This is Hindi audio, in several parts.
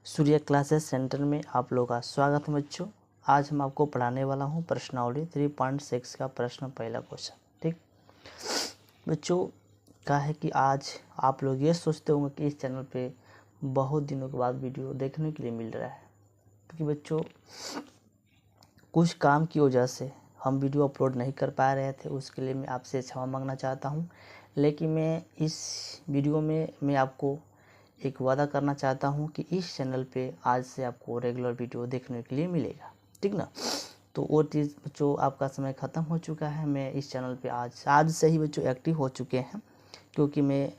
सूर्य क्लासेस सेंटर में आप लोगों का स्वागत है बच्चों। आज हम आपको पढ़ाने वाला हूँ प्रश्नावली 3.6 का प्रश्न पहला क्वेश्चन। ठीक बच्चों, क्या है कि आज आप लोग ये सोचते होंगे कि इस चैनल पे बहुत दिनों के बाद वीडियो देखने के लिए मिल रहा है, क्योंकि बच्चों कुछ काम की वजह से हम वीडियो अपलोड नहीं कर पा रहे थे। उसके लिए मैं आपसे क्षमा मांगना चाहता हूँ, लेकिन मैं इस वीडियो में मैं आपको एक वादा करना चाहता हूँ कि इस चैनल पे आज से आपको रेगुलर वीडियो देखने के लिए मिलेगा। ठीक ना। तो वो चीज़ बच्चों, आपका समय ख़त्म हो चुका है। मैं इस चैनल पे आज से ही बच्चों एक्टिव हो चुके हैं, क्योंकि मैं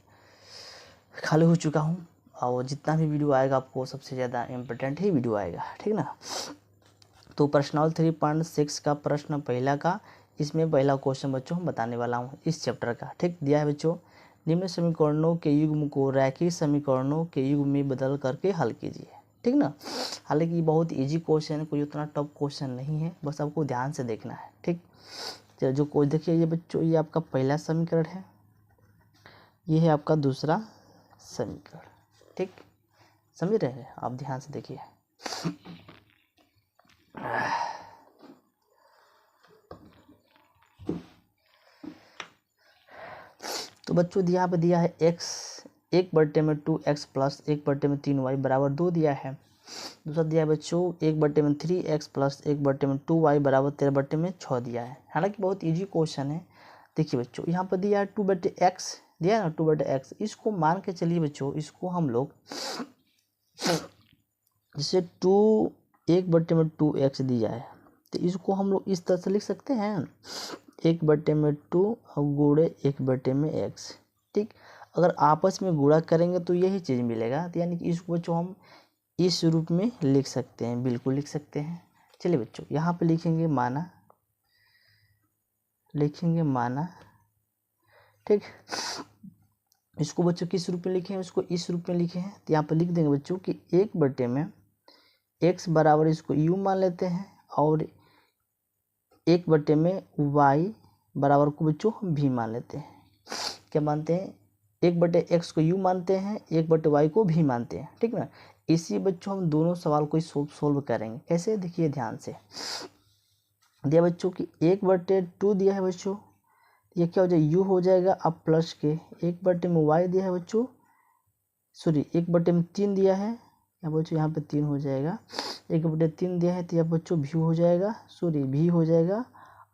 खाली हो चुका हूँ और जितना भी वीडियो आएगा आपको सबसे ज़्यादा इम्पोर्टेंट ही वीडियो आएगा। ठीक ना। तो प्रश्नावली 3.6 का प्रश्न पहला का, इसमें पहला क्वेश्चन बच्चों हम बताने वाला हूँ इस चैप्टर का। ठीक, दिया है बच्चों, निम्न समीकरणों के युग्म को रैखिक समीकरणों के युग्म में बदल करके हल कीजिए। ठीक ना। हालांकि बहुत इजी क्वेश्चन है, कोई उतना टफ क्वेश्चन नहीं है, बस आपको ध्यान से देखना है। ठीक, चलो जो कोई देखिए, ये बच्चों ये आपका पहला समीकरण है, ये है आपका दूसरा समीकरण। ठीक, समझ रहे हैं आप, ध्यान से देखिए। तो बच्चों यहाँ पे दिया है x 1/2x प्लस 1/3y बराबर 2 दिया है। दूसरा दिया है बच्चों 1/3x प्लस 1/2y बराबर 13/6 दिया है। हालांकि बहुत इजी क्वेश्चन है। देखिए बच्चों, यहाँ पर दिया है 2/x दिया है ना, 2/x। इसको मान के चलिए बच्चों, इसको हम लोग जैसे 1/2x दिया है तो इसको हम लोग इस तरह से लिख सकते हैं, 1/2 और गुणे 1/x। ठीक, अगर आपस में गुणा करेंगे तो यही चीज़ मिलेगा, तो यानी कि इसको बच्चों हम इस रूप में लिख सकते हैं, बिल्कुल लिख सकते हैं। चलिए बच्चों, यहाँ पे लिखेंगे माना। ठीक, इसको बच्चों किस रूप में लिखे हैं, उसको इस रूप में लिखे हैं, तो यहाँ पर लिख देंगे बच्चों कि 1/x बराबर इसको u मान लेते हैं और 1/y बराबर को बच्चों हम v मान लेते हैं। क्या मानते हैं, 1/x को u मानते हैं, 1/y को v मानते हैं। ठीक ना। इसी बच्चों हम दोनों सवाल को सोल्व करेंगे। कैसे, देखिए ध्यान से। दिया बच्चों कि 1/2 दिया है बच्चों, ये क्या हो जाएगा, u हो जाएगा। अब प्लस के 1/y दिया है बच्चों, सॉरी 1/3 दिया है, या बच्चों यहाँ पे 3 हो जाएगा। 1/3 दिया है तो यहाँ बच्चों v हो जाएगा, सॉरी v हो जाएगा।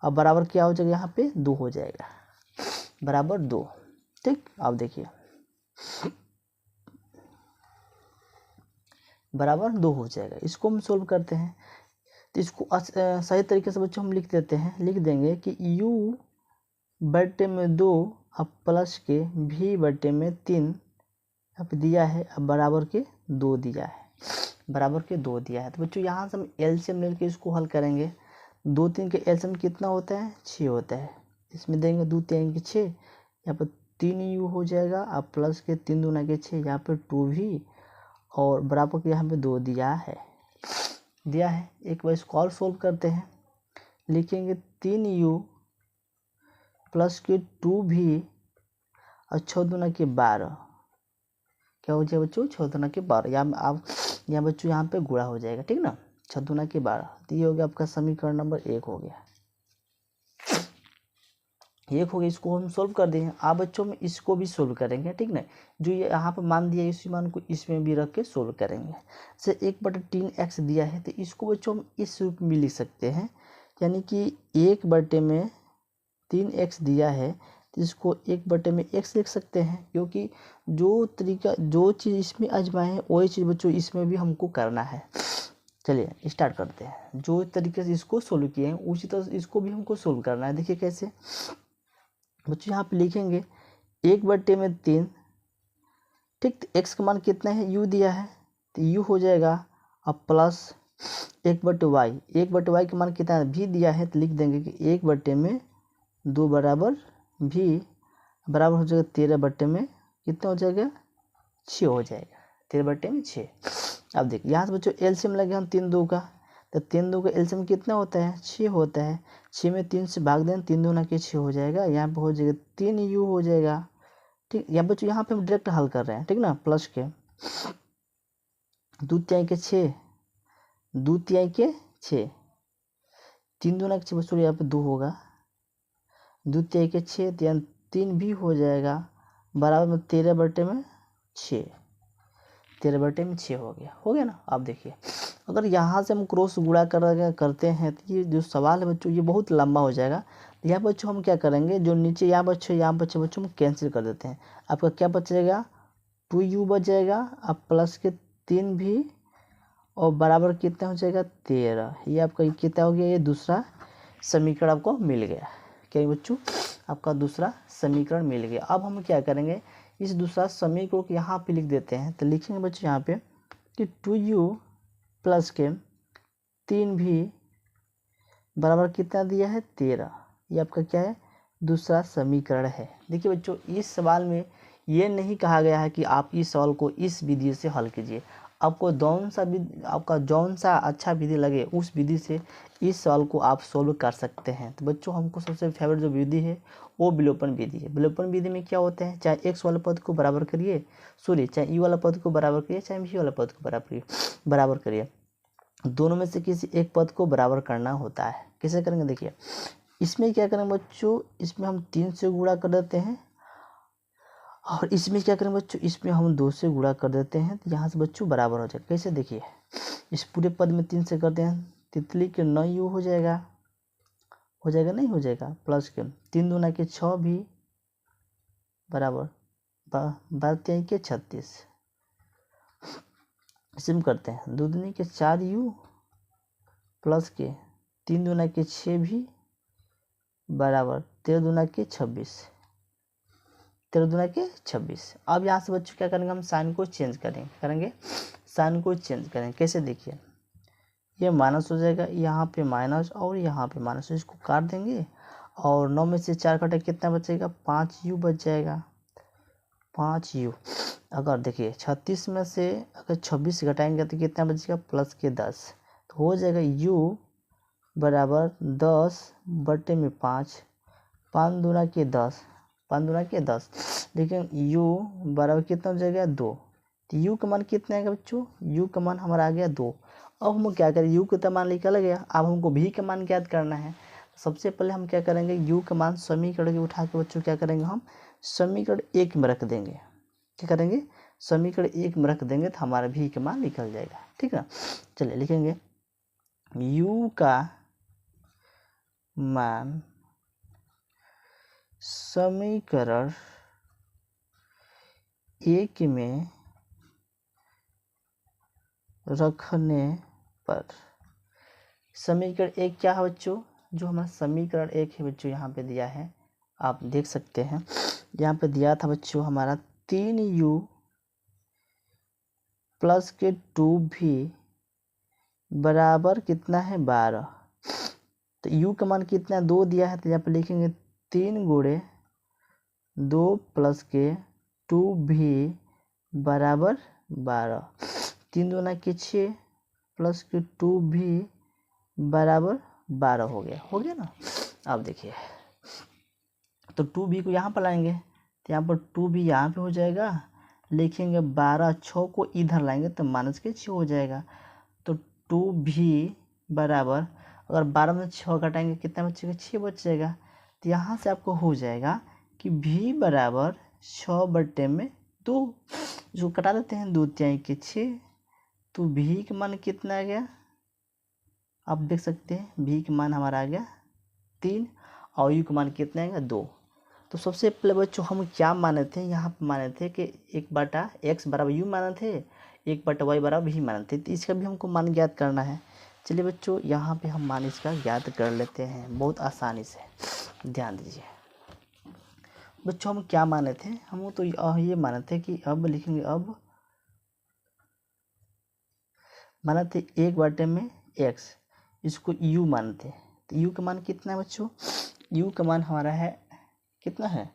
अब बराबर क्या हो जाएगा, यहाँ पे 2 हो जाएगा, बराबर 2। ठीक, आप देखिए बराबर 2 हो जाएगा। इसको हम सोल्व करते हैं, तो इसको सही तरीके से बच्चों हम लिख देते हैं, लिख देंगे कि u/2 अब प्लस के v/3 अब दिया है, अब बराबर के 2 दिया है, बराबर के 2 दिया है। तो बच्चों यहाँ से हम एलसीएम लेके इसको हल करेंगे। 2 3 के एलसीएम कितना होता है, 6 होता है। इसमें देंगे 2 3 के 6, यहाँ पर 3u हो जाएगा। अब प्लस के 3 दूना के 6, यहाँ पे 2v और बराबर के यहाँ पे 2 दिया है। एक बार इसको और सोल्व करते हैं, लिखेंगे 3u प्लस के 2v और 6 दूना के 12, क्या हो जाएगा बच्चों, 6 दूना के 12। यहाँ बच्चों यहाँ पे गुणा हो जाएगा। ठीक ना, 6 दूना के 12, तो ये हो गया आपका समीकरण नंबर 1 हो गया। इसको हम सोल्व कर देंगे। आप बच्चों में इसको भी सोल्व करेंगे। ठीक ना, जो ये यहाँ पर मान दिया है इसी मान को इसमें भी रख के सोल्व करेंगे। जैसे 1/3x दिया है तो इसको बच्चों हम इस रूप में लिख सकते हैं, यानी कि 1/3x दिया है तो इसको 1/x लिख सकते हैं, क्योंकि जो चीज़ इसमें आजमाए हैं वही चीज़ बच्चों इसमें भी हमको करना है। चलिए स्टार्ट करते हैं। जो तरीके से इसको सोल्व किए हैं उसी तरह से इसको भी हमको सोल्व करना है। देखिए कैसे बच्चों, यहाँ पे लिखेंगे 1/3। ठीक, तो x का मान कितना है, u दिया है तो u हो जाएगा। अब प्लस 1/y का मान कितना है, v दिया है तो लिख देंगे कि 1/2 बराबर v बराबर हो जाएगा 13/में कितना हो जाएगा, 6 हो जाएगा, 13/6। अब देखिए यहाँ से बच्चों एलसीएम लगे हम 3 2 का, तो 3 2 का एलसीएम कितना होता है, 6 होता है। 6 में 3 से भाग दें, 3 दूना के 6 हो जाएगा। यहाँ पे हो जाएगा 3u हो जाएगा। ठीक, यहाँ बच्चों यहाँ पे हम डायरेक्ट हल कर रहे हैं। ठीक ना, प्लस के 2 तिहाई के 6, 2 तिहाई के 6, 3 दूना के 6 बच्चों यहाँ पे 2 होगा, 2 तिहाई के 6 तो 3 भी हो जाएगा, बराबर में 13/6, 13/6 हो गया ना। आप देखिए अगर यहाँ से हम क्रॉस गुणा करते हैं तो ये जो सवाल है बच्चों ये बहुत लंबा हो जाएगा। तो यहाँ बच्चों हम क्या करेंगे, जो नीचे यहाँ बच्चों हम कैंसिल कर देते हैं। आपका क्या बचेगा, 2u बच जाएगा, अब प्लस के 3 भी, और बराबर कितना हो जाएगा 13। ये आपका कितना हो गया, ये दूसरा समीकरण आपको मिल गया। क्या बच्चों, आपका दूसरा समीकरण मिल गया। अब हम क्या करेंगे, इस दूसरा समीकरण को यहाँ पे लिख देते हैं। तो लिखेंगे बच्चों यहाँ पे कि 2u प्लस के 3 भी बराबर कितना दिया है 13। ये आपका क्या है, दूसरा समीकरण है। देखिए बच्चों इस सवाल में ये नहीं कहा गया है कि आप इस सवाल को इस विधि से हल कीजिए। आपको जौन सा अच्छा विधि लगे उस विधि से इस सवाल को आप सोल्व कर सकते हैं। तो बच्चों हमको सबसे फेवरेट जो विधि है वो विलोपन विधि है। विलोपन विधि में क्या होता है, चाहे x वाला पद को बराबर करिए, चाहे u वाला पद को बराबर करिए, चाहे v वाला पद को बराबर करिए, दोनों में से किसी एक पद को बराबर करना होता है। कैसे करेंगे, देखिए इसमें क्या करेंगे बच्चों, इसमें हम 3 से गुणा कर देते हैं, और इसमें क्या करेंगे बच्चों, इसमें हम 2 से गुणा कर देते हैं। तो यहाँ से बच्चों बराबर हो जाएगा। कैसे, देखिए इस पूरे पद में 3 से करते हैं, तितली के 9u हो जाएगा, नहीं हो जाएगा, प्लस के 3 दूना के 6 भी बराबर 12 के 36, सिम करते हैं 2 दूनी के 4u प्लस के 3 दूना के 6 भी बराबर 13 दूना के 26, 13 दूना के 26। अब यहाँ से बच्चों क्या करेंगे, हम साइन को चेंज करेंगे, साइन को चेंज करेंगे। कैसे, देखिए ये माइनस हो जाएगा, यहाँ पे माइनस और यहाँ पे माइनस, इसको काट देंगे, और 9 में से 4 कटे कितना बचेगा, 5u बच जाएगा, 5u। अगर देखिए 36 में से अगर 26 घटाएंगे तो कितना बचेगा, प्लस के 10, तो हो जाएगा u बराबर 10/5, 5 दूना के 10, 5 दूना के 10, लेकिन u बराबर कितना हो जाएगा 2। तो u का मान कितना आएगा बच्चों, u का मान हमारा आ गया 2। अब हम क्या करें, u का मान निकल गया, अब हमको v का मान ज्ञात करना है। सबसे पहले हम क्या करेंगे, u का मान समीकरण के उठा के बच्चों क्या करेंगे, हम समीकरण 1 में रख देंगे। क्या करेंगे, समीकरण 1 में रख देंगे तो हमारा v का मान निकल जाएगा। ठीक है, चलिए लिखेंगे u का मान समीकरण 1 में रखने पर, समीकरण 1 क्या है बच्चों, जो हमारा समीकरण 1 है बच्चों यहाँ पे दिया है, आप देख सकते हैं यहाँ पे दिया था बच्चों हमारा 3u प्लस के 2v बराबर कितना है 12। तो u का मान कितना 2 दिया है, तो यहाँ पे लिखेंगे 3 गुणे 2 प्लस के 2v बराबर 12, 3 दूना के 6 प्लस के 2v बराबर 12 हो गया ना। अब देखिए तो 2v को यहाँ पर लाएंगे, तो यहाँ पर 2v यहाँ पे हो जाएगा, लिखेंगे 12, 6 को इधर लाएंगे तो माइनस के 6 हो जाएगा। तो 2v बराबर, अगर 12 में 6 घटाएंगे कितना बचेगा, 6 बच जाएगा। तो यहाँ से आपको हो जाएगा कि v बराबर 6/2, जो कटा देते हैं 2 तिहाई के 6, तो v का मान कितना आ गया, आप देख सकते हैं v का मान हमारा आ गया 3, और u का मान कितना आएगा 2। तो सबसे पहले बच्चों हम क्या माने थे, यहाँ पर माने थे कि 1/x बराबर u माने थे, 1/y बराबर v माने थे। तो इसका भी हमको मान ज्ञात करना है। चलिए बच्चों यहाँ पे हम मान इसका ज्ञात कर लेते हैं बहुत आसानी से, ध्यान दीजिए बच्चों। हम क्या माने थे, हम तो ये माने थे कि अब लिखेंगे, अब माना थे 1/x, इसको u मानते हैं। तो u का मान कितना है बच्चों, u का मान हमारा है कितना है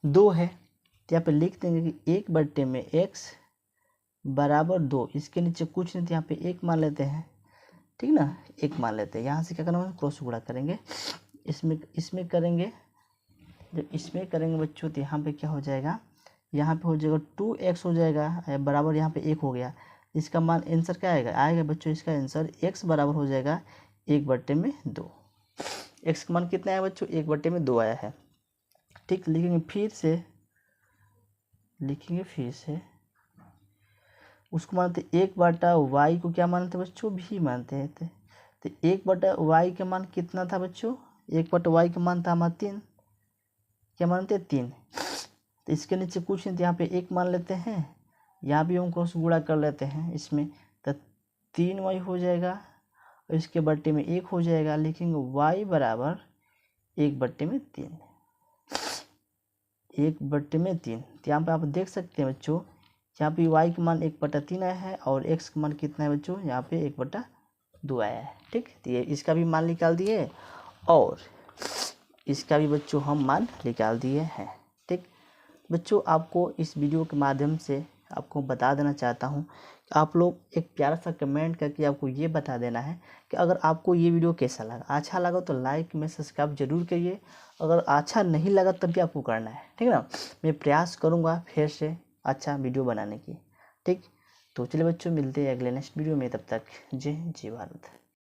2 है। तो यहाँ पे लिख देंगे कि 1/x बराबर 2, इसके नीचे कुछ नहीं, तो यहाँ पे 1 मान लेते हैं, ठीक ना, 1 मान लेते हैं। यहाँ से क्या करना है, क्रॉस गुणा करेंगे, इसमें करेंगे, जब इसमें करेंगे बच्चों तो यहाँ पे क्या हो जाएगा, यहाँ पे हो जाएगा 2x हो जाएगा, बराबर यहाँ पे 1 हो गया, इसका मान आंसर क्या आएगा बच्चों, इसका आंसर x बराबर हो जाएगा 1/2। x का मान कितना है बच्चों, 1/2 आया है। ठीक, लिखेंगे फिर से उसको मानते 1/y को क्या मानते बच्चों, भी मानते हैं। तो 1/y का मान कितना था बच्चों, 1/y का मान था हमारा 3, क्या मानते हैं 3। तो इसके नीचे कुछ नहीं, तो यहाँ पे 1 मान लेते हैं, यहाँ भी हम क्रॉस गुणा कर लेते हैं इसमें, तो 3y हो जाएगा और इसके बट्टे में 1 हो जाएगा। लिखेंगे y बराबर 1/3, 1/3। तो यहाँ पे आप देख सकते हैं बच्चों, यहाँ पे y का मान 1/3 आया है और x का मान कितना है बच्चों, यहाँ पे 1/2 आया है। ठीक, तो ये इसका भी मान निकाल दिए और इसका भी बच्चों हम मान निकाल दिए हैं। ठीक बच्चों, आपको इस वीडियो के माध्यम से आपको बता देना चाहता हूँ कि आप लोग एक प्यारा सा कमेंट करके आपको ये बता देना है कि अगर आपको ये वीडियो कैसा लगा। अच्छा लगा तो लाइक में सब्सक्राइब जरूर करिए, अगर अच्छा नहीं लगा तब भी आपको करना है। ठीक है ना, मैं प्रयास करूँगा फिर से अच्छा वीडियो बनाने की। ठीक, तो चलिए बच्चों, मिलते हैं अगले नेक्स्ट वीडियो में, तब तक जय भारत।